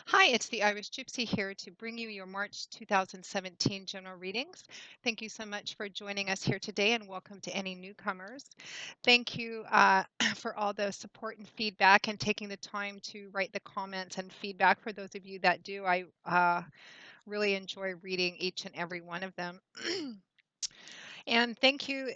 Hi, it's the Irish Gypsy here to bring you your March 2017 general readings. Thank you so much for joining us here today and welcome to any newcomers. Thank you for all the support and feedback and taking the time to write the comments and feedback for those of you that do. I really enjoy reading each and every one of them. And thank you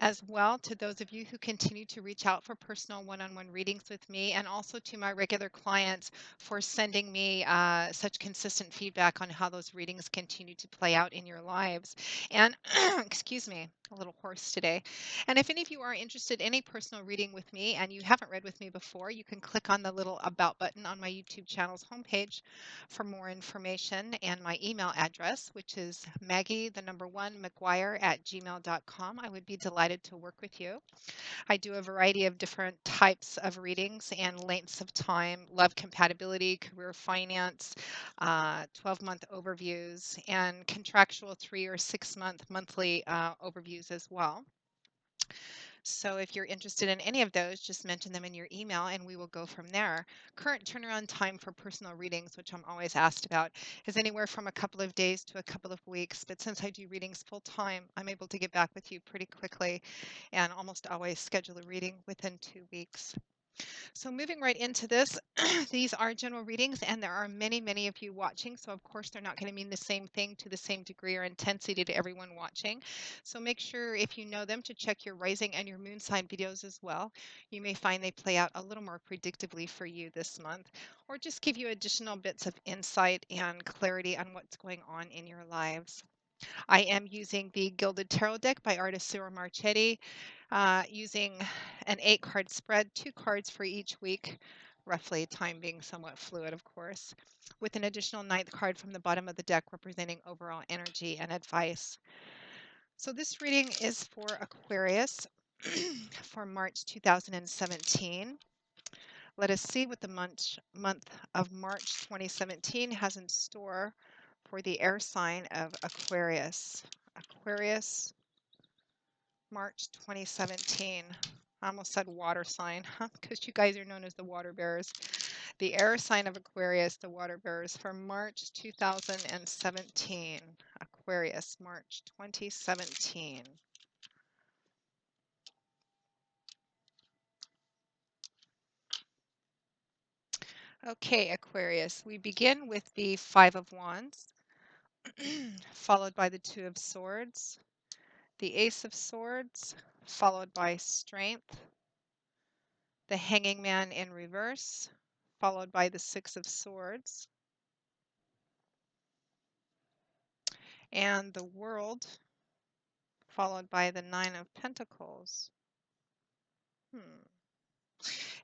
as well to those of you who continue to reach out for personal one-on-one readings with me, and also to my regular clients for sending me such consistent feedback on how those readings continue to play out in your lives. And excuse me, a little hoarse today. And if any of you are interested in a personal reading with me and you haven't read with me before, you can click on the little About button on my YouTube channel's homepage for more information and my email address, which is Maggie, the number one, McGuire at gmail.com. I would be delighted to work with you. I do a variety of different types of readings and lengths of time, love compatibility, career finance, 12-month overviews, and contractual 3 or 6 month monthly overviews as well. So if you're interested in any of those, just mention them in your email and we will go from there. Current turnaround time for personal readings, which I'm always asked about, is anywhere from a couple of days to a couple of weeks. But since I do readings full time, I'm able to get back with you pretty quickly and almost always schedule a reading within 2 weeks. So moving right into this, these are general readings and there are many, many of you watching. So of course, they're not going to mean the same thing to the same degree or intensity to everyone watching. So make sure if you know them to check your rising and your moon sign videos as well. You may find they play out a little more predictably for you this month, or just give you additional bits of insight and clarity on what's going on in your lives. I am using the Gilded Tarot deck by artist Cyril Marchetti, using an 8 card spread, 2 cards for each week, roughly, time being somewhat fluid, of course, with an additional ninth card from the bottom of the deck representing overall energy and advice. So this reading is for Aquarius for March 2017. Let us see what the month of March 2017 has in store for the air sign of Aquarius. Aquarius, March 2017. I almost said water sign, because you guys are known as the water bearers. The air sign of Aquarius, the water bearers, for March 2017. Aquarius, March 2017. Okay, Aquarius, we begin with the Five of Wands, followed by the Two of Swords, the Ace of Swords, followed by Strength, the Hanging Man in reverse, followed by the Six of Swords, and the World, followed by the Nine of Pentacles.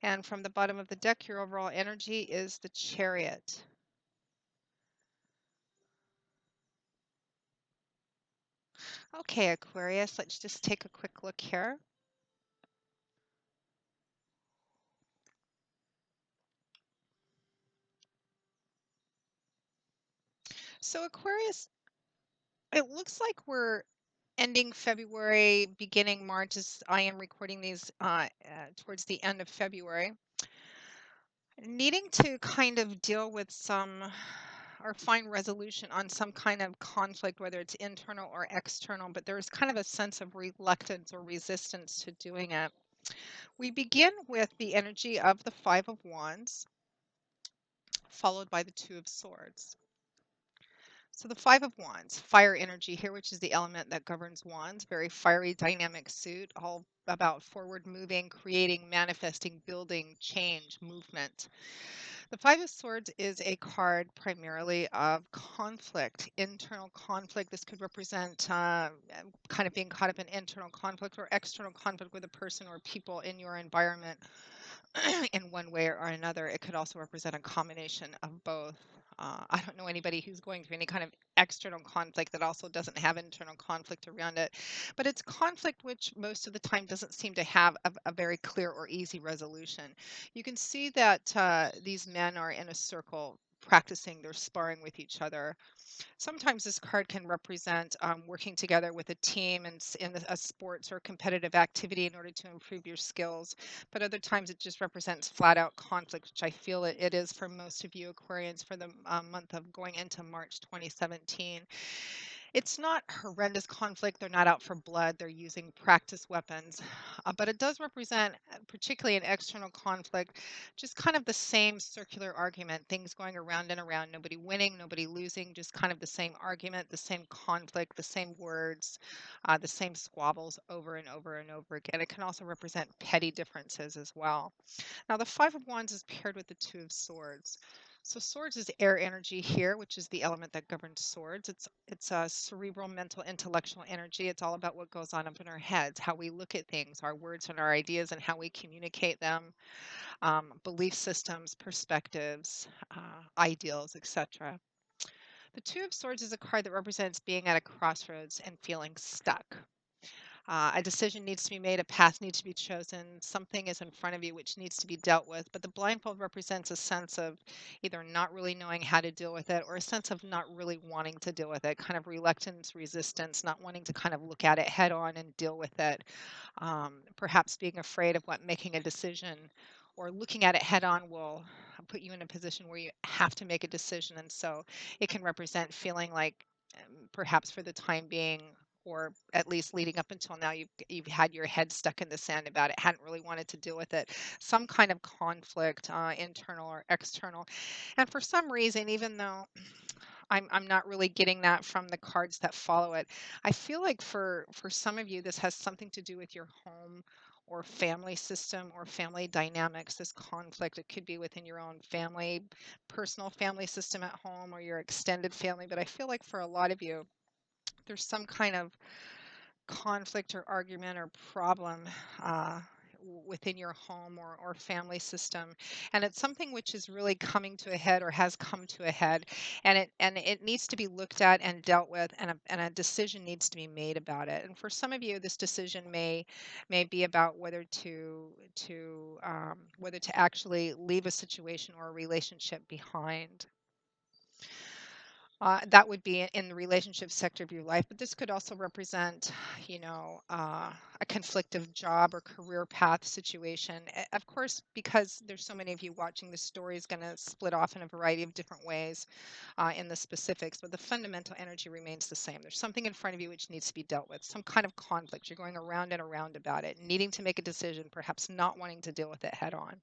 And from the bottom of the deck, your overall energy is the Chariot. Okay, Aquarius, let's just take a quick look here. So Aquarius, it looks like we're ending February, beginning March, as I am recording these towards the end of February. Needing to kind of deal with some or find resolution on some kind of conflict, whether it's internal or external, but there's kind of a sense of reluctance or resistance to doing it. We begin with the energy of the Five of Wands, followed by the Two of Swords. So the Five of Wands, fire energy here, which is the element that governs wands, very fiery, dynamic suit, all about forward moving, creating, manifesting, building, change, movement. The Five of Swords is a card primarily of conflict, internal conflict. This could represent kind of being caught up in internal conflict or external conflict with a person or people in your environment in one way or another. It could also represent a combination of both. I don't know anybody who's going through any kind of external conflict that also doesn't have internal conflict around it. But it's conflict which most of the time doesn't seem to have a very clear or easy resolution. You can see that these men are in a circle practicing, they're sparring with each other. Sometimes this card can represent working together with a team in a sports or competitive activity in order to improve your skills. But other times it just represents flat out conflict, which I feel it is for most of you Aquarians for the month of going into March 2017. It's not horrendous conflict. They're not out for blood. They're using practice weapons. But it does represent, particularly an external conflict, just kind of the same circular argument, things going around and around, nobody winning, nobody losing, just kind of the same argument, the same conflict, the same words, the same squabbles over and over and over again. It can also represent petty differences as well. Now, the Five of Wands is paired with the Two of Swords. So swords is air energy here, which is the element that governs swords. It's a cerebral, mental, intellectual energy. It's all about what goes on up in our heads, how we look at things, our words and our ideas, and how we communicate them, belief systems, perspectives, ideals, etc. The Two of Swords is a card that represents being at a crossroads and feeling stuck. A decision needs to be made, a path needs to be chosen, something is in front of you which needs to be dealt with. But the blindfold represents a sense of either not really knowing how to deal with it or a sense of not really wanting to deal with it, kind of reluctance, resistance, not wanting to kind of look at it head on and deal with it. Perhaps being afraid of what making a decision or looking at it head on will put you in a position where you have to make a decision. And so it can represent feeling like perhaps for the time being, or at least leading up until now, you've had your head stuck in the sand about it, hadn't really wanted to deal with it, some kind of conflict, internal or external. And for some reason, even though I'm not really getting that from the cards that follow it, I feel like for some of you, this has something to do with your home or family system or family dynamics, this conflict. It could be within your own family, personal family system at home or your extended family. But I feel like for a lot of you, there's some kind of conflict or argument or problem within your home or family system, and it's something which is really coming to a head or has come to a head, and it needs to be looked at and dealt with, and a decision needs to be made about it. And for some of you, this decision may be about whether to actually leave a situation or a relationship behind. That would be in the relationship sector of your life, but this could also represent, a conflictive job or career path situation. Of course, because there's so many of you watching, the story is going to split off in a variety of different ways in the specifics, but the fundamental energy remains the same. There's something in front of you which needs to be dealt with, some kind of conflict. You're going around and around about it, needing to make a decision, perhaps not wanting to deal with it head on.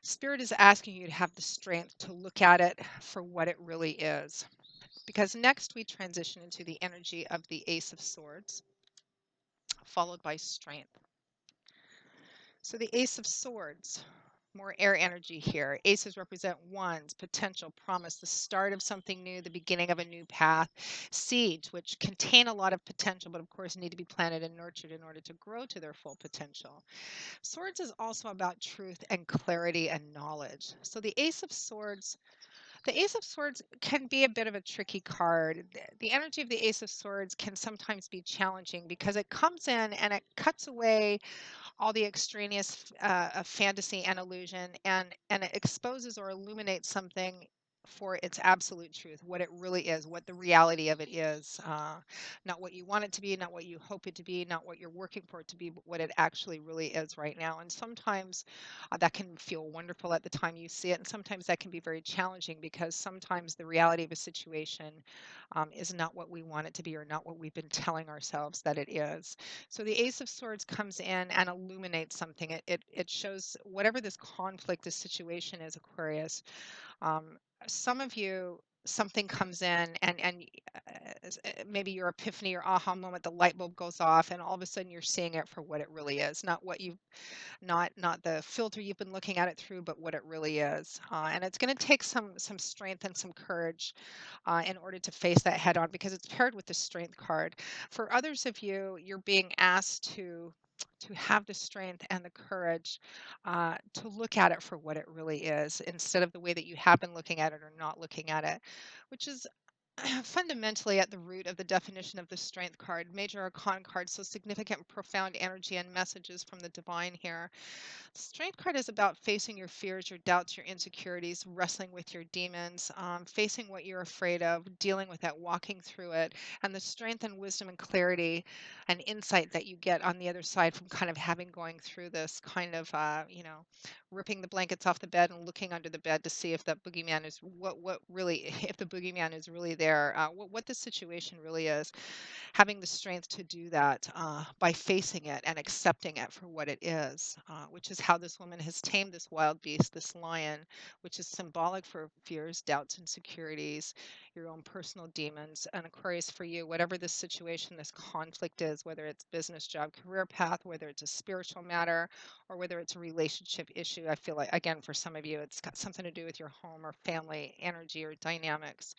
Spirit is asking you to have the strength to look at it for what it really is. Because next we transition into the energy of the Ace of Swords, followed by strength. So the Ace of Swords, more air energy here. Aces represent wands, potential, promise, the start of something new, the beginning of a new path. Seeds, which contain a lot of potential, but of course need to be planted and nurtured in order to grow to their full potential. Swords is also about truth and clarity and knowledge. So the Ace of Swords can be a bit of a tricky card. The energy of the Ace of Swords can sometimes be challenging because it comes in and it cuts away all the extraneous fantasy and illusion, and it exposes or illuminates something for its absolute truth, what it really is, what the reality of it is, not what you want it to be, not what you hope it to be, not what you're working for it to be, but what it actually really is right now. And sometimes that can feel wonderful at the time you see it, and sometimes that can be very challenging because sometimes the reality of a situation is not what we want it to be or not what we've been telling ourselves that it is. So the Ace of Swords comes in and illuminates something. It shows whatever this conflict, this situation is, Aquarius. Um, some of you, something comes in and maybe your epiphany or aha moment, the light bulb goes off, and all of a sudden you're seeing it for what it really is, not what you not the filter you've been looking at it through, but what it really is. And it's going to take some strength and some courage in order to face that head on because it's paired with the strength card. For others of you, you're being asked to have the strength and the courage to look at it for what it really is instead of the way that you have been looking at it or not looking at it, which is fundamentally at the root of the definition of the strength card, major arcana card, so significant, profound energy and messages from the divine here. Strength card is about facing your fears, your doubts, your insecurities, wrestling with your demons, facing what you're afraid of, dealing with that, walking through it, and the strength and wisdom and clarity and insight that you get on the other side from kind of having going through this kind of, ripping the blankets off the bed and looking under the bed to see if that boogeyman is what really, if the boogeyman is really there, what the situation really is, having the strength to do that by facing it and accepting it for what it is, which is how this woman has tamed this wild beast, this lion, which is symbolic for fears, doubts, insecurities, your own personal demons. And Aquarius, for you, whatever this situation, this conflict is, whether it's business, job, career path, whether it's a spiritual matter, or whether it's a relationship issue, I feel like, again, for some of you, it's got something to do with your home or family energy or dynamics.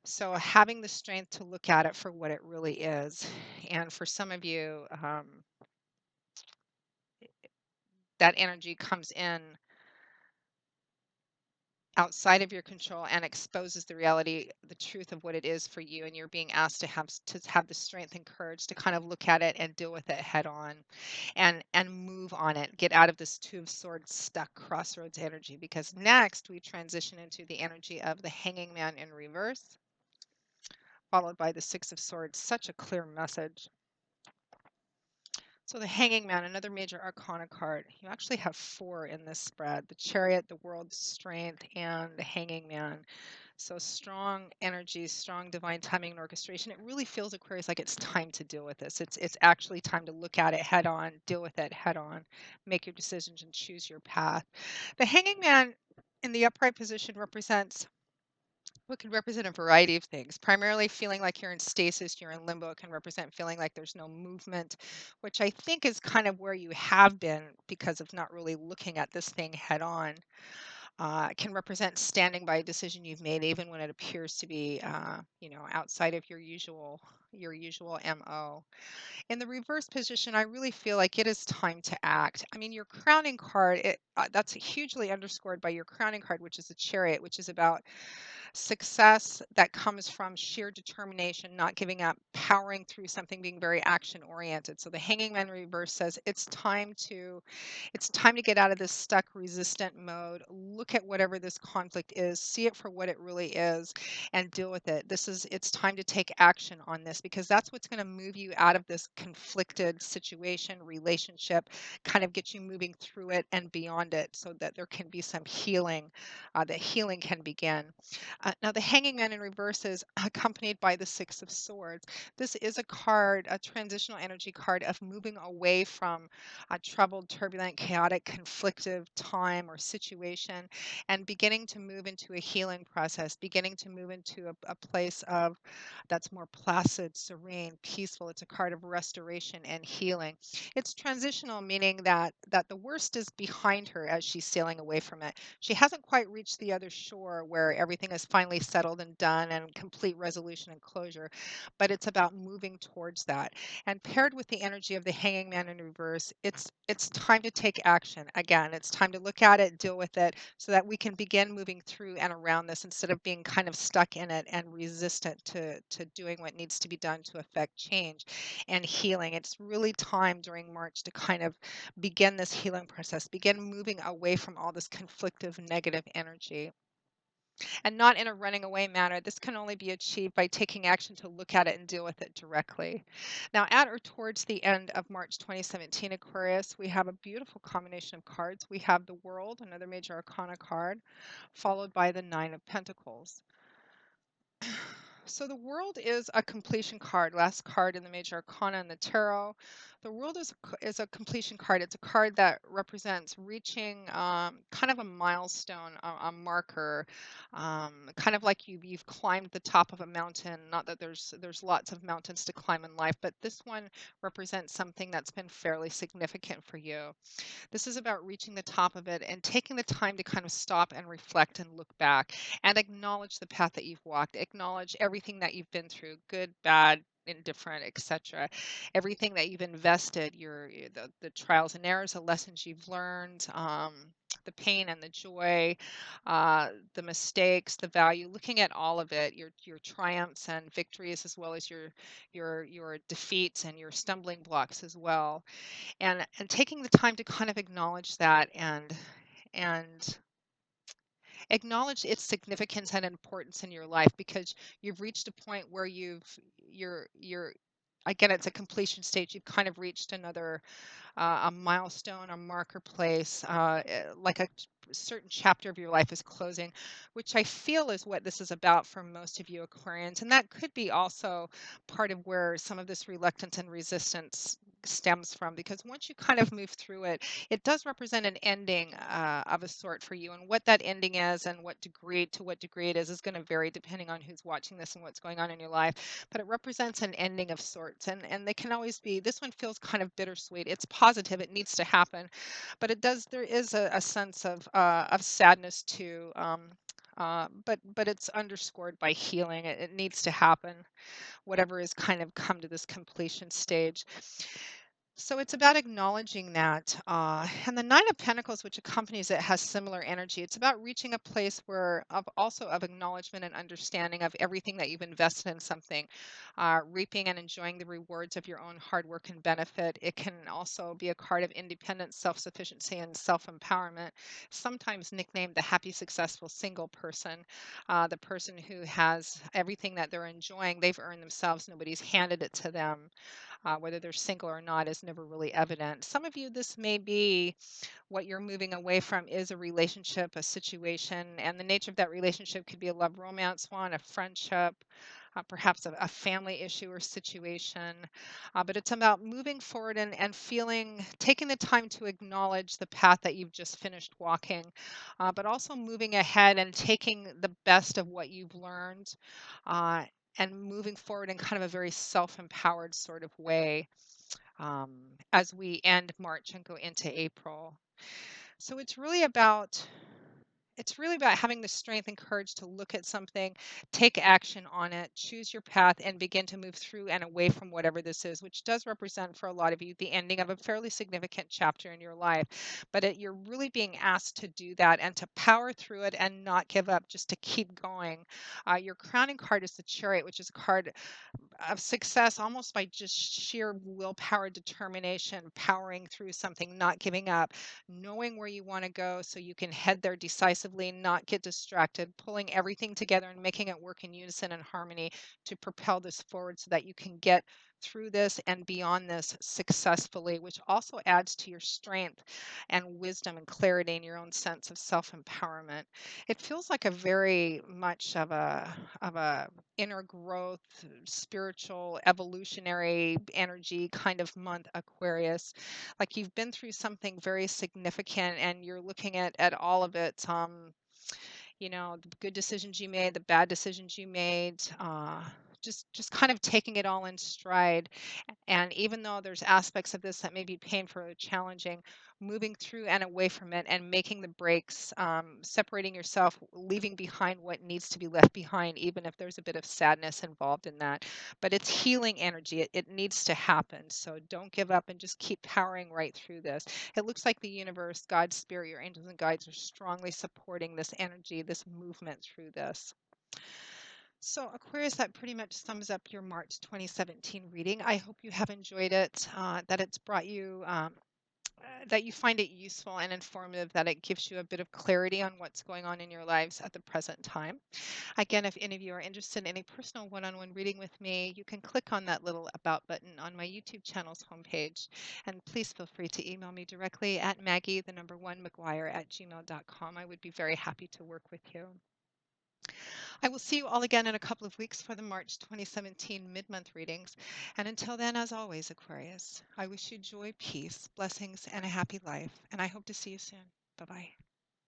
So having the strength to look at it for what it really is. And for some of you, that energy comes in outside of your control and exposes the reality, the truth of what it is for you. And you're being asked to have the strength and courage to kind of look at it and deal with it head on and move on it. Get out of this two of swords stuck crossroads energy. Because next we transition into the energy of the hanging man in reverse, followed by the six of swords. Such a clear message. So the Hanging Man, another major arcana card. You actually have four in this spread: the Chariot, the World's Strength, and the Hanging Man. So strong energy, strong divine timing and orchestration. It really feels, Aquarius, like it's time to deal with this. It's actually time to look at it head on, deal with it head on, make your decisions and choose your path. The Hanging Man in the upright position represents what can represent a variety of things. Primarily feeling like you're in stasis, you're in limbo. It can represent feeling like there's no movement, which I think is kind of where you have been because of not really looking at this thing head on. It can represent standing by a decision you've made, even when it appears to be, outside of your usual MO. In the reverse position, I really feel like it is time to act. I mean, your crowning card, that's hugely underscored by your crowning card, which is the Chariot, which is about success that comes from sheer determination, not giving up, powering through something, being very action oriented. So the hanging man reverse says it's time to get out of this stuck resistant mode. Look at whatever this conflict is, see it for what it really is, and deal with it. It's time to take action on this, because that's what's going to move you out of this conflicted situation, relationship, kind of get you moving through it and beyond it, so that there can be some healing, that healing can begin. Now, the Hanging Man in reverse is accompanied by the Six of Swords. This is a card, a transitional energy card of moving away from a troubled, turbulent, chaotic, conflictive time or situation, and beginning to move into a healing process, beginning to move into a place of that's more placid, serene, peaceful. It's a card of restoration and healing. It's transitional, meaning that the worst is behind her as she's sailing away from it. She hasn't quite reached the other shore where everything is finally settled and done and complete resolution and closure, but it's about moving towards that. And paired with the energy of the hanging man in reverse, it's time to take action. Again, it's time to look at it, deal with it, so that we can begin moving through and around this instead of being kind of stuck in it and resistant to doing what needs to be done to affect change and healing. It's really time during March to kind of begin this healing process, begin moving away from all this conflictive negative energy, and not in a running away manner. This can only be achieved by taking action to look at it and deal with it directly. Now, at or towards the end of March 2017, Aquarius, we have a beautiful combination of cards. We have the World, another major arcana card, followed by the Nine of Pentacles. So the World is a completion card, last card in the major arcana in the tarot. The World is a completion card. It's a card that represents reaching kind of a milestone, a marker, kind of like you've climbed the top of a mountain. Not that there's lots of mountains to climb in life, but this one represents something that's been fairly significant for you. This is about reaching the top of it and taking the time to kind of stop and reflect and look back and acknowledge the path that you've walked, acknowledge everything that you've been through, good, bad, indifferent, etc. Everything that you've invested, the trials and errors, the lessons you've learned, the pain and the joy, the mistakes, the value, looking at all of it, your triumphs and victories, as well as your defeats and your stumbling blocks as well, and taking the time to kind of acknowledge that and acknowledge its significance and importance in your life, because you've reached a point where you're again, it's a completion stage. You've kind of reached another a milestone, a marker place, like a certain chapter of your life is closing, which I feel is what this is about for most of you Aquarians. And that could be also part of where some of this reluctance and resistance stems from, because once you kind of move through it, it does represent an ending of a sort for you. And what that ending is and to what degree it is going to vary depending on who's watching this and what's going on in your life. But it represents an ending of sorts. And they can always be, this one feels kind of bittersweet. It's positive, it needs to happen, but there is a sense of sadness too. But it's underscored by healing. It needs to happen, whatever has kind of come to this completion stage. So it's about acknowledging that. And the Nine of Pentacles, which accompanies it, has similar energy. It's about reaching a place where also of acknowledgement and understanding of everything that you've invested in something, reaping and enjoying the rewards of your own hard work and benefit. It can also be a card of independence, self-sufficiency, and self-empowerment, sometimes nicknamed the happy, successful single person, the person who has everything that they're enjoying, they've earned themselves, nobody's handed it to them. Whether they're single or not is never really evident. Some of you, this may be what you're moving away from is a relationship, a situation, and the nature of that relationship could be a love romance one, a friendship, perhaps a family issue or situation. But it's about moving forward and taking the time to acknowledge the path that you've just finished walking, but also moving ahead and taking the best of what you've learned. Uh, and moving forward in kind of a very self-empowered sort of way, um, as we end March and go into April. So it's really about having the strength and courage to look at something, take action on it, choose your path, and begin to move through and away from whatever this is, which does represent for a lot of you the ending of a fairly significant chapter in your life. But you're really being asked to do that and to power through it and not give up, just to keep going. Your crowning card is the Chariot, which is a card of success almost by just sheer willpower, determination, powering through something, not giving up, knowing where you want to go so you can head there decisively, not get distracted, pulling everything together and making it work in unison and harmony to propel this forward so that you can get through this and beyond this successfully, which also adds to your strength and wisdom and clarity in your own sense of self-empowerment. It feels like a very much of a inner growth, spiritual, evolutionary energy kind of month, Aquarius. Like you've been through something very significant and you're looking at all of it. The good decisions you made, the bad decisions you made, just kind of taking it all in stride. And even though there's aspects of this that may be painful or challenging, moving through and away from it and making the breaks, separating yourself, leaving behind what needs to be left behind, even if there's a bit of sadness involved in that. But it's healing energy. It needs to happen. So don't give up and just keep powering right through this. It looks like the universe, God's spirit, your angels and guides are strongly supporting this energy, this movement through this. So, Aquarius, that pretty much sums up your March 2017 reading. I hope you have enjoyed it, that it's brought you, that you find it useful and informative, that it gives you a bit of clarity on what's going on in your lives at the present time. Again, if any of you are interested in any personal one-on-one reading with me, you can click on that little About button on my YouTube channel's homepage. And please feel free to email me directly at Maggie1McGuire@gmail.com. I would be very happy to work with you. I will see you all again in a couple of weeks for the March 2017 mid-month readings. And until then, as always, Aquarius, I wish you joy, peace, blessings, and a happy life. And I hope to see you soon. Bye-bye.